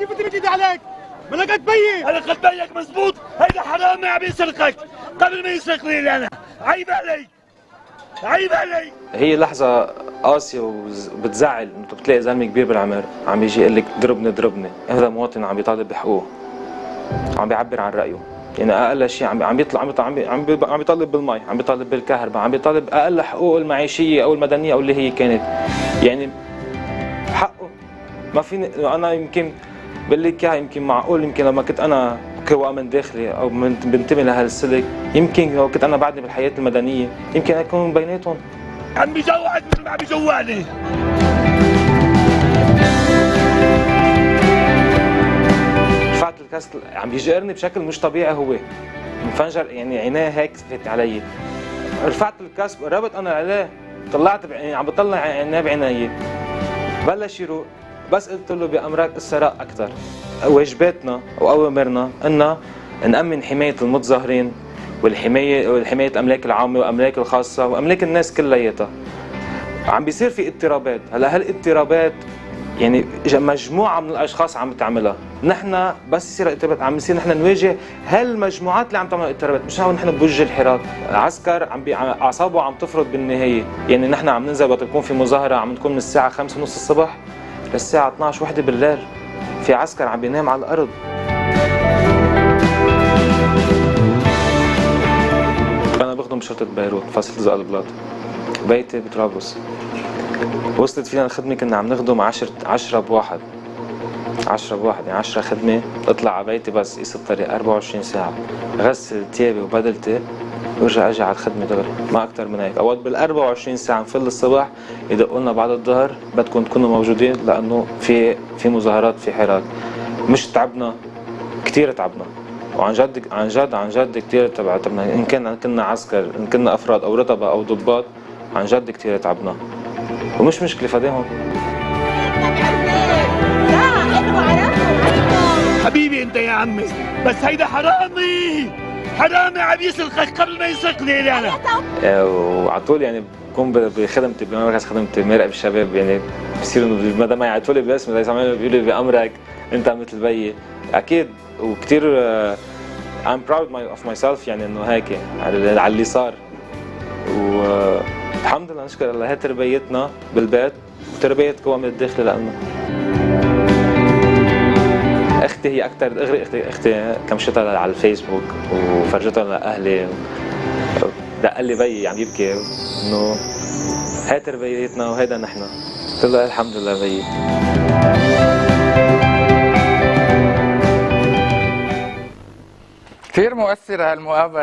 كيف انت بتجي عليك؟ منك قد بيك. انا قد بيك مزبوط. هيدا حرامي عم يسرقك قبل ما يسرقني انا. عيب علي، عيب علي. هي لحظة قاسية وبتزعل. انت بتلاقي زلمة كبير بالعمر عم يجي يقول لك ضربني ضربني. هذا مواطن عم يطالب بحقوقه، عم بيعبر عن رأيه. يعني اقل شيء عم بيطلع عم بيطالب بالمي، عم بيطالب بالكهرباء، عم بيطالب اقل حقوقه المعيشية او المدنية او اللي هي كانت. يعني حقه. ما فيني انا يمكن بقول لك اياها، يمكن معقول يمكن لما كنت انا كواء من داخلي او بنتمي لهالسلك، يمكن لو كنت انا بعدني بالحياة المدنية يمكن اكون بيناتهم. عم بيجوعك مثل ما عم بيجوعني. رفعت الكاس عم بيجرني بشكل مش طبيعي. هو مفنجر يعني عيناه هيك فات علي. رفعت الكاس قربت انا عليه، طلعت يعني عم بطلع عيناه بعيني. بلش يروق. بس قلت له بأمرك الثراء أكثر. واجباتنا وأوامرنا أن نأمن حماية المتظاهرين والحماية الأملاك العامة والأملاك الخاصة وأملاك الناس كلياتها. عم بيصير في اضطرابات. هلا هالاضطرابات يعني مجموعة من الأشخاص عم تعملها. نحن بس يصير اضطرابات عم نصير نحن نواجه هالمجموعات اللي عم تعمل اضطرابات، مش نحن بوجه الحراك. العسكر أعصابه عم تفرض بالنهاية. يعني نحن عم ننزل وقت يكون في مظاهرة عم تكون من الساعة 5:30 الصبح للساعة 12 1 بالليل في عسكر عم بينام على الأرض. أنا بخدم بشرطة بيروت فصيلة زقلبلاط. بيتي بطرابلس. وصلت فينا الخدمة كنا عم نخدم 10 بواحد. 10 بواحد يعني 10 خدمة. اطلع على بيتي بس قيس الطريق 24 ساعة. غسل ثيابي وبدلتي وارجع اجي على الخدمة دغري، ما أكتر من هيك. أوقات بال 24 ساعة نفل الصبح يدقوا لنا بعد الظهر بدكم تكونوا موجودين لأنه في مظاهرات في حراك. مش تعبنا، كثير تعبنا. وعن جد عن جد عن جد كثير تعبنا. إن كنا عسكر، إن كنا أفراد أو رتبة أو ضباط، عن جد كثير تعبنا. ومش مشكلة فداهم. حبيبي انت يا عمي، بس هيدا حرامي، حرامي عم يسرقك قبل ما يسرقني انا. وعلى طول يعني بكون بخدمتي بمركز خدمتي مراقب الشباب. يعني بصيروا ما دام يعيطوا لي باسمي بيقولوا لي بأمرك انت مثل بيي. اكيد وكثير I'm proud of myself يعني انه هيك على اللي صار. والحمد لله نشكر الله. هي تربيتنا بالبيت وتربية قوام الداخلي. لأنه اختي هي اكثر دغري. اختي كمشتها على الفيسبوك وفرجتها لاهلي. دق لي بيي عم يبكي انه هي تربيتنا وهيدا نحن. قلت له الحمد لله بيي. كثير مؤثرة هالمقابلة.